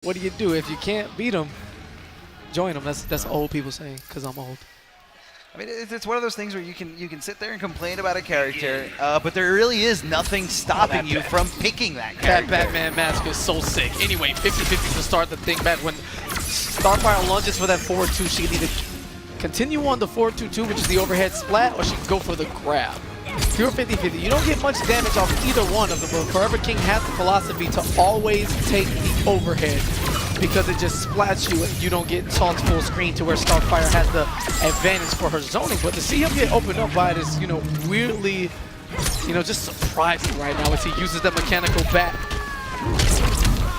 what do you do? If you can't beat them, join them. That's old people saying, because I'm old. I mean, it's one of those things where you can sit there and complain about a character, but there really is nothing stopping you from picking that character. That Batman mask is so sick. Anyway, 50-50 to start the thing back. When Starfire lunges for that forward 2, she can either continue on the 4-2-2, which is the overhead splat, or she can go for the grab. Pure 50-50. You don't get much damage off either one of them, but Forever King has the philosophy to always take the overhead, because it just splats you and you don't get tossed full screen to where Starfire has the advantage for her zoning. But to see him get opened up by it is, weirdly, just surprising right now as he uses the mechanical bat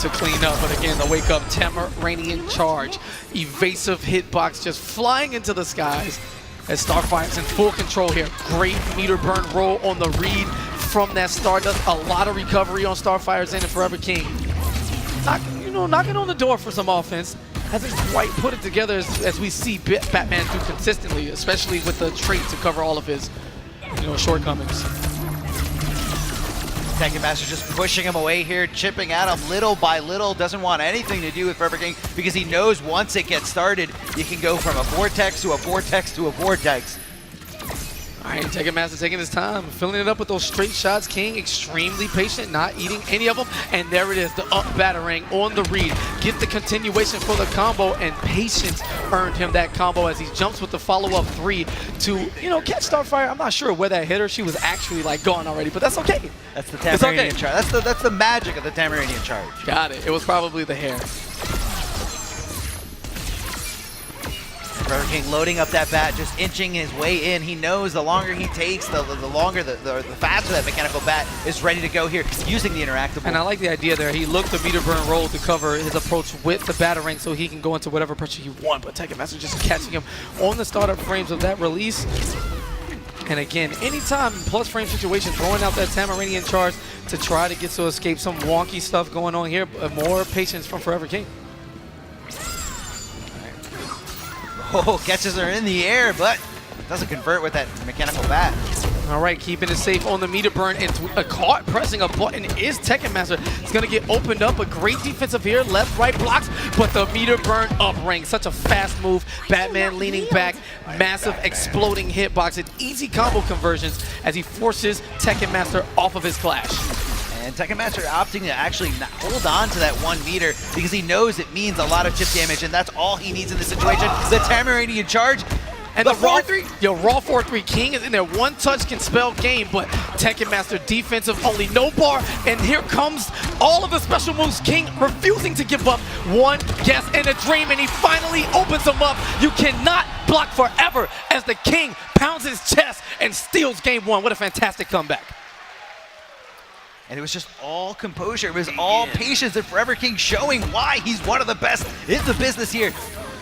to clean up. But again, the wake up Tamaranian charge. Evasive hitbox just flying into the skies as Starfire's in full control here. Great meter burn roll on the read from that Stardust. A lot of recovery on Starfire's end and Forever King. Knocking on the door for some offense. Hasn't quite put it together as we see Batman do consistently, especially with the trait to cover all of his shortcomings. Tekken Master just pushing him away here, chipping at him little by little. Doesn't want anything to do with Forever King because he knows once it gets started, you can go from a vortex to a vortex to a vortex. All right, Tekken Master taking his time, filling it up with those straight shots. King extremely patient, not eating any of them. And there it is, the up battering on the read. Get the continuation for the combo, and patience earned him that combo as he jumps with the follow-up 3 to, catch Starfire. I'm not sure where that hit her. She was actually gone already, but that's okay. That's the Tamaranian charge. That's the magic of the Tamaranian charge. Got it. It was probably the hair. Forever King loading up that bat, just inching his way in. He knows the longer he takes, the faster that mechanical bat is ready to go here, using the interactable. And I like the idea there. He looked the meter burn roll to cover his approach with the battering so he can go into whatever pressure he wants. But Tekken Master just catching him on the startup frames of that release. And again, anytime plus frame situation, throwing out that Tamaranian charge to try to get to escape some wonky stuff going on here. More patience from Forever King. Oh, catches her in the air, but doesn't convert with that mechanical bat. All right, keeping it safe on the meter burn. And caught pressing a button is Tekken Master. It's going to get opened up. A great defensive here. Left, right blocks, but the meter burn up ring. Such a fast move. Batman leaning back. Massive exploding hitbox and easy combo conversions as he forces Tekken Master off of his clash. And Tekken Master opting to actually hold on to that 1 meter because he knows it means a lot of chip damage, and that's all he needs in this situation. The Tamaranian charge. And the raw 3, raw 4-3 King is in there. One touch can spell game, but Tekken Master defensive only, no bar. And here comes all of the special moves. King refusing to give up. One guess and a dream, and he finally opens them up. You cannot block forever as the King pounds his chest and steals game 1. What a fantastic comeback. And it was just all composure. It was all patience, and Forever King showing why he's one of the best in the business here.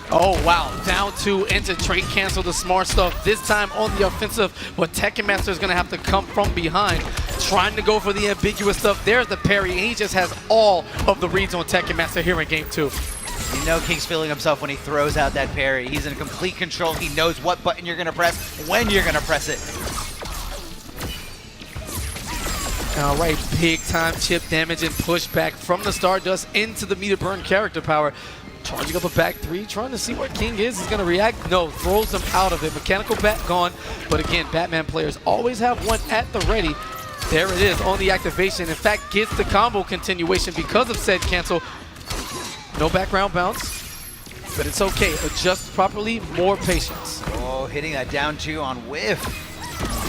Oh, wow. Down 2 into trait cancel the smart stuff. This time on the offensive, but Tekken Master is going to have to come from behind, trying to go for the ambiguous stuff. There's the parry, and he just has all of the reads on Tekken Master here in game 2. You know King's feeling himself when he throws out that parry. He's in complete control. He knows what button you're going to press, when you're going to press it. All right, big time chip damage and pushback from the Stardust into the meter burn character power. Charging up a back 3, trying to see what King is. He's going to react. No, throws him out of it. Mechanical bat gone. But again, Batman players always have one at the ready. There it is on the activation. In fact, gets the combo continuation because of said cancel. No background bounce, but it's okay. Adjust properly, more patience. Oh, hitting that down 2 on whiff.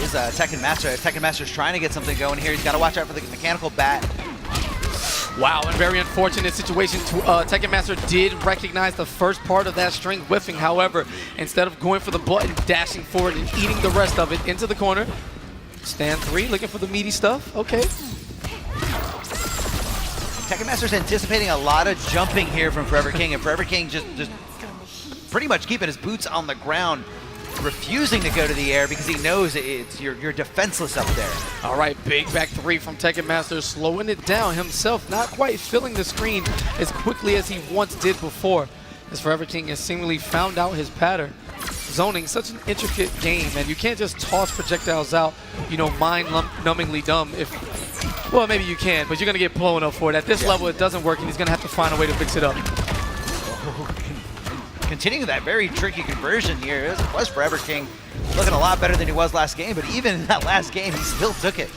Is Tekken Master. Tekken Master's trying to get something going here. He's got to watch out for the mechanical bat. Wow, and very unfortunate situation. Tekken Master did recognize the first part of that string whiffing. However, instead of going for the button, dashing forward and eating the rest of it into the corner. Stand 3, looking for the meaty stuff. Okay. Tekken Master's anticipating a lot of jumping here from Forever King, and Forever King just pretty much keeping his boots on the ground, refusing to go to the air because he knows you're defenseless up there. All right, big back 3 from Tekken Master, slowing it down himself, not quite filling the screen as quickly as he once did before. As Forever King has seemingly found out his pattern. Zoning, such an intricate game, and you can't just toss projectiles out, mind-numbingly dumb. If Well, maybe you can, but you're going to get blown up for it. At this level, it doesn't work, and he's going to have to find a way to fix it up. Continuing that very tricky conversion here. It was Forever King looking a lot better than he was last game, but even in that last game, he still took it.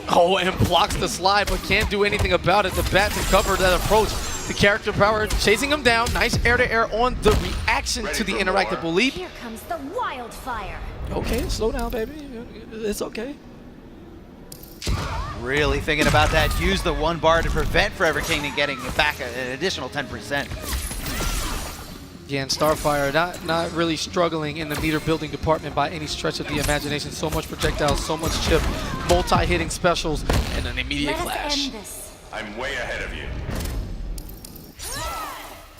Oh, and blocks the slide, but can't do anything about it. The bat to cover that approach. The character power chasing him down. Nice air-to-air on the reaction to the interactable leap. Here comes the wildfire. Okay, slow down, baby. It's okay. Really thinking about that. Use the 1 bar to prevent Forever King and getting back an additional 10%. Yeah, and Starfire not really struggling in the meter building department by any stretch of the imagination. So much projectiles, so much chip, multi-hitting specials, and an immediate clash. I'm way ahead of you.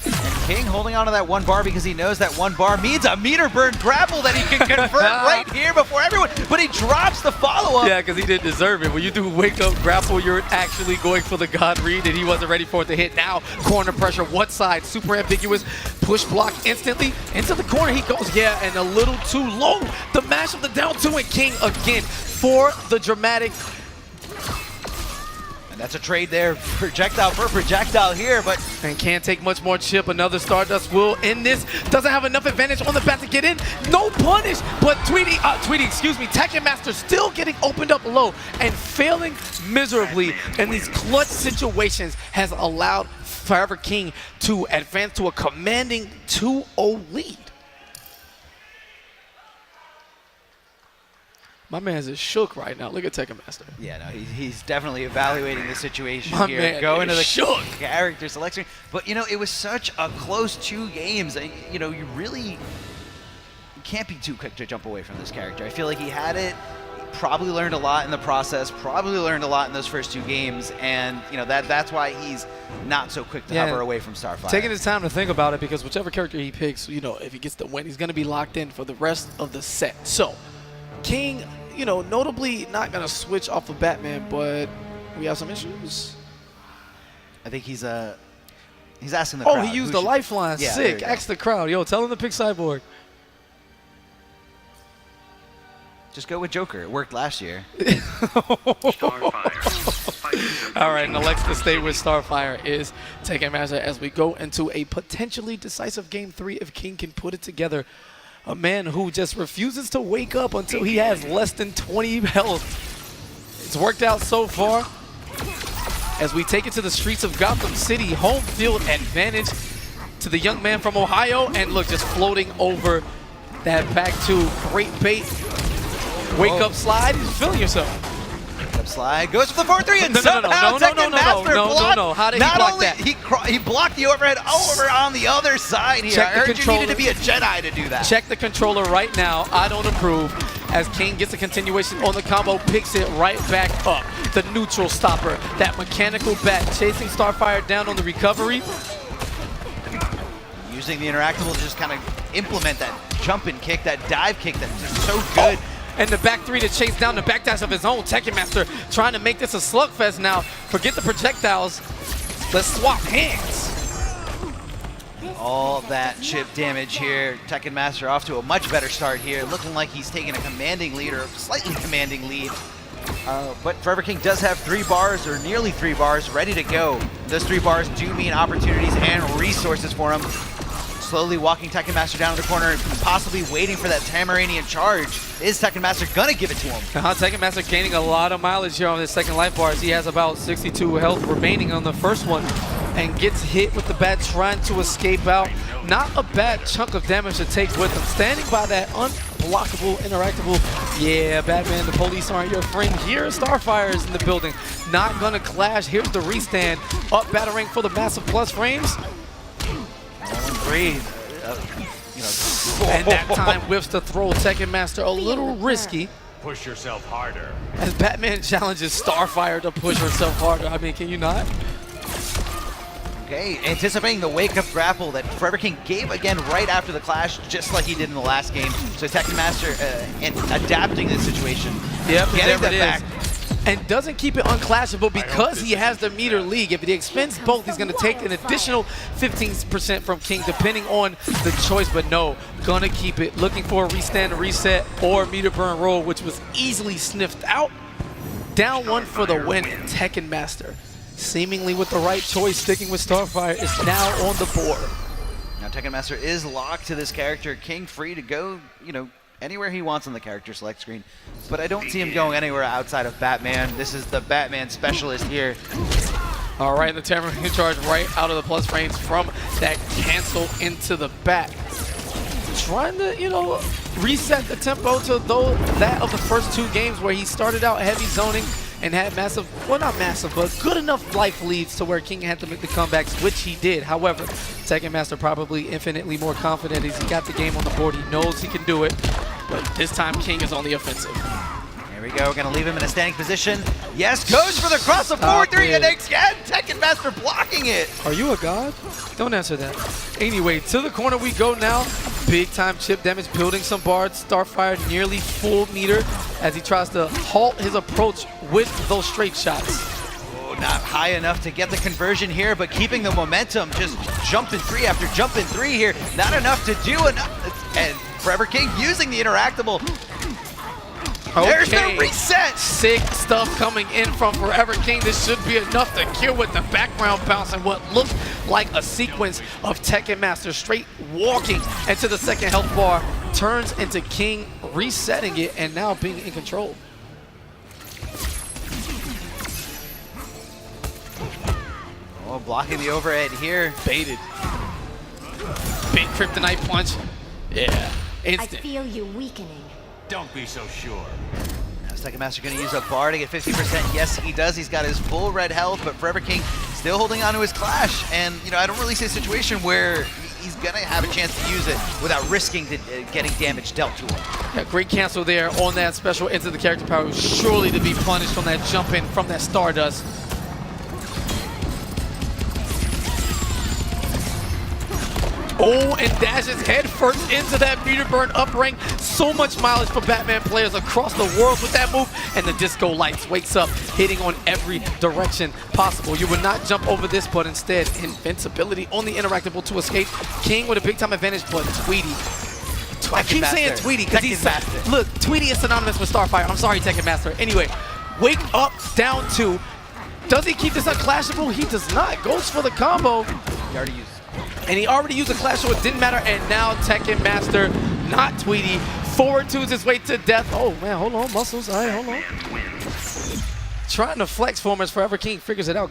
And King holding on to that 1 bar because he knows that 1 bar means a meter burn grapple that he can convert right here before everyone. But he drops the follow-up. Yeah, because he didn't deserve it. When you do wake up grapple, you're actually going for the God read, and he wasn't ready for it to hit. Now, corner pressure, what side? Super ambiguous. Push block instantly. Into the corner he goes. Yeah, and a little too low. The mash of the down 2, and King again for the dramatic. And that's a trade there. Projectile for projectile here, but And can't take much more chip. Another Stardust will end this. Doesn't have enough advantage on the bat to get in. No punish, but Tekken Master still getting opened up low and failing miserably in these clutch situations has allowed Forever King to advance to a commanding 2-0 lead. My man's is shook right now. Look at Tekken Master. yeah, no, he's definitely evaluating the situation My here. man Going to is the shook. character selection. But, you know, it was such a close 2 games. You know, you really can't be too quick to jump away from this character. I feel like he had it. He probably learned a lot in the process. Probably learned a lot in those first 2 games. And, you know, that's why he's not so quick to hover away from Starfire. Taking his time to think about it, because whichever character he picks, you know, if he gets the win, he's going to be locked in for the rest of the set. So, King, you know, notably not going to switch off of Batman, but we have some issues. I think he's asking the crowd. Oh, he used the lifeline. Yeah, Sick. Ask the crowd. Yo, tell him to pick Cyborg. Just go with Joker. It worked last year. Starfire. All right, and elects to stay with Starfire is Tekken Master as we go into a potentially decisive Game 3 if King can put it together. A man who just refuses to wake up until he has less than 20 health. It's worked out so far. As we take it to the streets of Gotham City, home field advantage to the young man from Ohio. And look, just floating over that back 2. Great bait. Wake up slide. He's feeling yourself. Up slide goes for the 4-3 and somehow Tekken Master blocked. No. How did he block that? He blocked the overhead over on the other side here. I heard you needed to be a Jedi to do that. Check the controller right now. I don't approve. As King gets a continuation on the combo, picks it right back up. The neutral stopper, that mechanical bat chasing Starfire down on the recovery. Using the interactable to just kind of implement that jump and kick, that dive kick that's just so good. And the back 3 to chase down the backdash of his own. Tekken Master trying to make this a slugfest now. Forget the projectiles. Let's swap hands. All that chip damage here. Tekken Master off to a much better start here. Looking like he's taking a commanding lead, or a slightly commanding lead. But Forever King does have 3 bars, or nearly 3 bars, ready to go. Those 3 bars do mean opportunities and resources for him. Slowly walking Tekken Master down to the corner, possibly waiting for that Tamaranian charge. Is Tekken Master gonna give it to him? Tekken Master gaining a lot of mileage here on his second life bars. He has about 62 health remaining on the first one and gets hit with the bat trying to escape out. Not a bad chunk of damage to take with him. Standing by that unblockable, interactable. Yeah, Batman, the police aren't your friend here. Starfire is in the building. Not gonna clash. Here's the restand. Up battering for the massive plus frames. 1-3. And that time whiffs the throw. Tekken Master a little risky. Push yourself harder. As Batman challenges Starfire to push herself harder. I mean, can you not? Okay, anticipating the wake-up grapple that Forever King gave again right after the clash, just like he did in the last game. So Tekken Master and adapting this situation. Yep, getting there it that is. back. And doesn't keep it unclashable because he has the meter league. If he expends both, he's going to take an additional 15% from King, depending on the choice. But no, going to keep it. Looking for a restand, reset, or meter burn roll, which was easily sniffed out. Down one for the win. Tekken Master, seemingly with the right choice, sticking with Starfire, is now on the board. Now Tekken Master is locked to this character. King free to go, you know, anywhere he wants on the character select screen. But I don't see him going anywhere outside of Batman. This is the Batman specialist here. All right, the Tamarind charge right out of the plus frames from that cancel into the back. Trying to, you know, reset the tempo to that of the first two games where he started out heavy zoning and had massive, well not massive, but good enough life leads to where King had to make the comebacks, which he did. However, Tekken Master probably infinitely more confident as he got the game on the board. He knows he can do it, but this time King is on the offensive. Here we go, we're gonna leave him in a standing position. Yes, goes for the cross of 4-3, and again, Tekken Master blocking it. Are you a god? Don't answer that. Anyway, to the corner we go now. Big time chip damage, building some bards. Starfire nearly full meter as he tries to halt his approach with those straight shots. Oh, not high enough to get the conversion here, but keeping the momentum, just jumping three after jumping three here. Not enough to do enough. And Forever King using the interactable. Okay. There's the reset. Sick stuff coming in from Forever King. This should be enough to kill with the background bounce and what looked like a sequence of Tekken Master straight walking into the second health bar. Turns into King resetting it and now being in control. Oh, blocking the overhead here. Baited. Big kryptonite punch. Yeah. Instant. I feel you weakening. Don't be so sure. Now Tekken Master gonna use a bar to get 50%. Yes, he does. He's got his full red health, but Forever King still holding on to his clash. And, you know, I don't really see a situation where he's gonna have a chance to use it without risking getting damage dealt to him. Yeah, great cancel there on that special into the character power. Surely to be punished from that jump in from that Stardust. Oh, and dashes head first into that meter burn up rank. So much mileage for Batman players across the world with that move. And the disco lights wakes up, hitting on every direction possible. You would not jump over this, but instead, invincibility on the interactable to escape. King with a big time advantage, but Tweety. I keep saying Tweety because he's fast. Look, Tweety is synonymous with Starfire. I'm sorry, Tekken Master. Anyway, wake up, down two. Does he keep this unclashable? He does not. Goes for the combo. He already used. And he already used a clash, so it didn't matter. And now Tekken Master, not Tweety, forward twos his way to death. Oh man, hold on, muscles. All right, hold on. Trying to flex for him as Forever King figures it out.